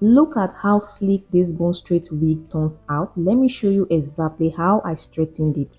Look at how sleek this bone straight wig turns out. Let me show you exactly how I straightened it.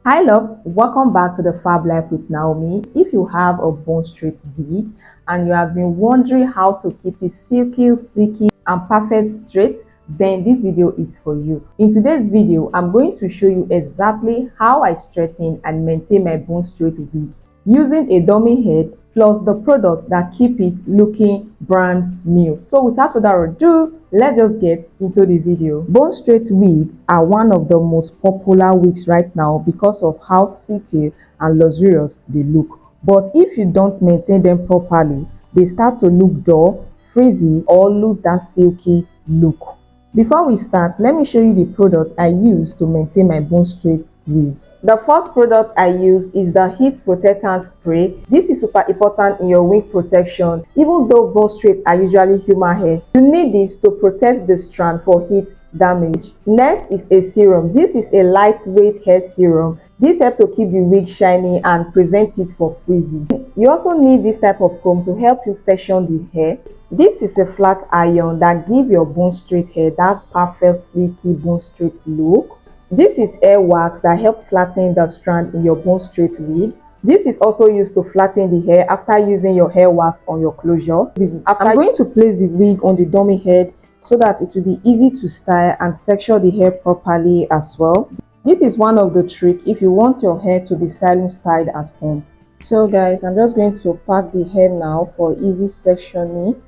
Hi loves, welcome back to the Fab Life with Naomi. If you have a bone straight wig and you have been wondering how to keep it silky, sleeky and perfect straight, then this video is for you. In today's video, I'm going to show you exactly how I straighten and maintain my bone straight wig using a dummy head plus the products that keep it looking brand new. So without further ado, let's just get into the video. Bone straight wigs are one of the most popular wigs right now because of how silky and luxurious they look. But if you don't maintain them properly, they start to look dull, frizzy, or lose that silky look. Before we start, let me show you the products I use to maintain my bone straight wig. The first product I use is the Heat Protectant Spray. This is super important in your wig protection. Even though bone straight are usually human hair, you need this to protect the strand for heat damage. Next is a serum. This is a lightweight hair serum. This helps to keep the wig shiny and prevent it from freezing. You also need this type of comb to help you section the hair. This is a flat iron that gives your bone straight hair that perfect sleeky bone straight look. This is hair wax that helps flatten the strand in your bone straight wig. This is also used to flatten the hair after using your hair wax on your closure. I'm going to place the wig on the dummy head so that it will be easy to style and section the hair properly as well. This is one of the tricks if you want your hair to be salon styled at home. So guys, I'm just going to pack the hair now for easy sectioning.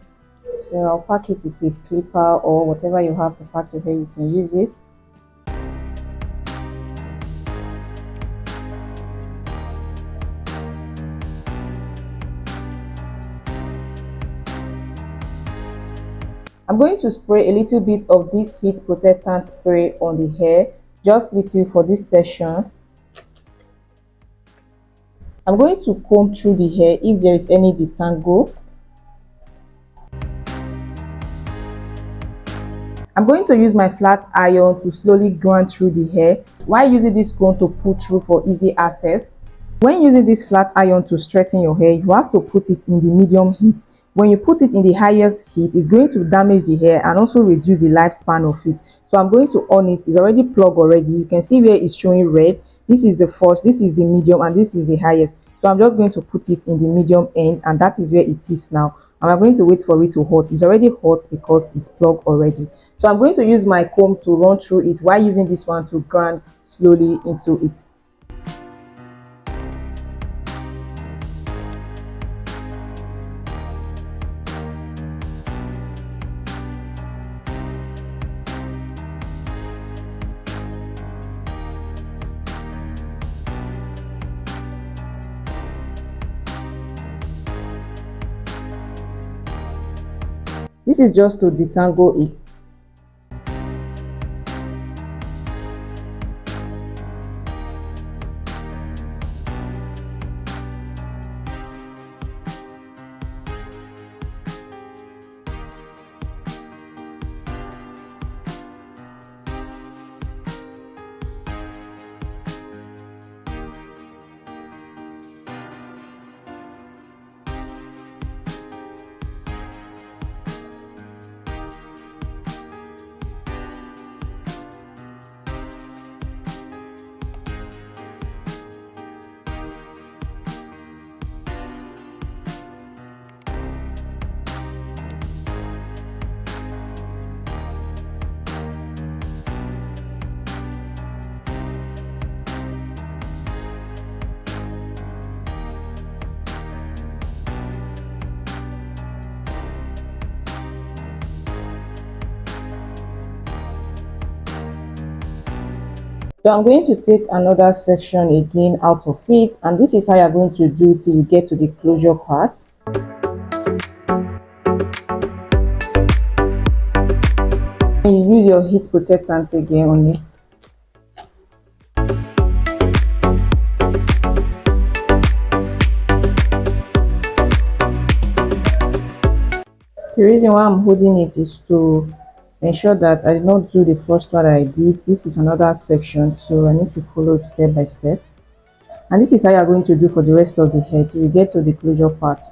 So I'll pack it with a clipper or whatever you have to pack your hair, you can use it. I'm going to spray a little bit of this Heat Protectant spray on the hair, just little for this session. I'm going to comb through the hair if there is any detangle. I'm going to use my flat iron to slowly grind through the hair while using this comb to pull through for easy access. When using this flat iron to straighten your hair, you have to put it in the medium heat. When you put it in the highest heat, it's going to damage the hair and also reduce the lifespan of it. So I'm going to on it. It's already plugged already. You can see where it's showing red. This is the first, this is the medium, and this is the highest. So I'm just going to put it in the medium end, and that is where it is now. And I'm going to wait for it to hot. It's already hot because it's plugged already. So I'm going to use my comb to run through it while using this one to grind slowly into it. This is just to detangle it. So I'm going to take another section again out of it, and this is how you're going to do till you get to the closure part. You use your heat protectant again on it. The reason why I'm holding it is to ensure that I did not do the first one I did. This is another section, so I need to follow it step by step. And this is how you're going to do for the rest of the hair till you get to the closure part.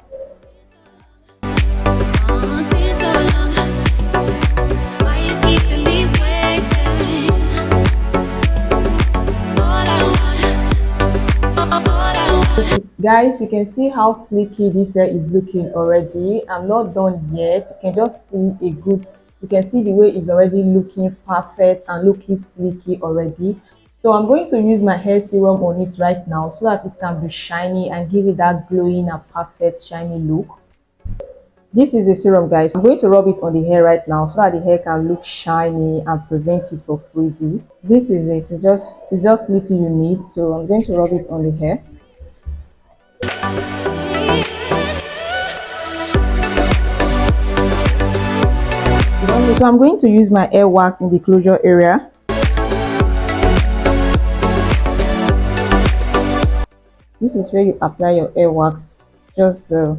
Guys, you can see how sleeky this hair is looking already. I'm not done yet. You can just see you can see the way it's already looking perfect and looking sleeky already. So I'm going to use my hair serum on it right now so that it can be shiny and give it that glowing and perfect shiny look. This is the serum, guys. I'm going to rub it on the hair right now so that the hair can look shiny and prevent it from frizzy. This is it. It's just little you need. So I'm going to rub it on the hair. So I'm going to use my hair wax in the closure area. This is where you apply your hair wax, just the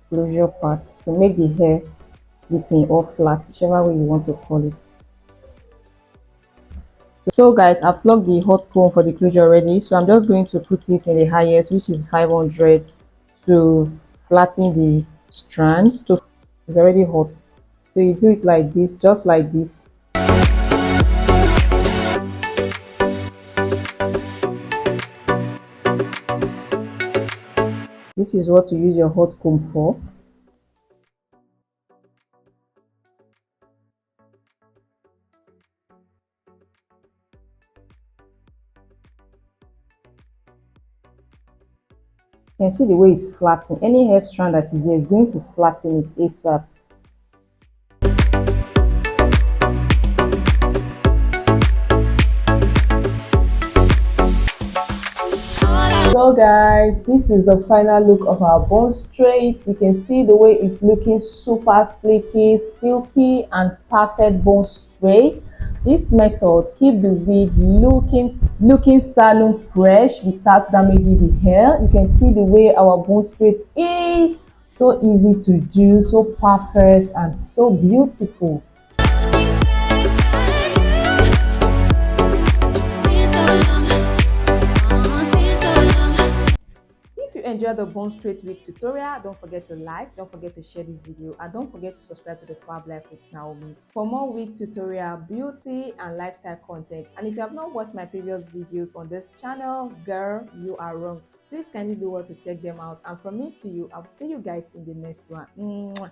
closure part, to make the hair sleeping or flat, whichever way you want to call it. So guys, I've plugged the hot comb for the closure already, so I'm just going to put it in the highest, which is 500, to flatten the strands. So it's already hot, so you do it like this, just like this. This is what to use your hot comb for. You can see the way it's flattening. Any hair strand that is here is going to flatten it ASAP. So guys, this is the final look of our bone straight. You can see the way it's looking super sleeky, silky and perfect bone straight. This method keep the wig looking salon fresh without damaging the hair. You can see the way our bone straight is so easy to do, so perfect and so beautiful. Enjoy the bone straight wig tutorial. Don't forget to like, don't forget to share this video, and don't forget to subscribe to the Fab Life with Naomi for more wig tutorial, beauty and lifestyle content. And if you have not watched my previous videos on this channel, girl, you are wrong. Please kindly do well to check them out, and from me to you, I'll see you guys in the next one. Mwah.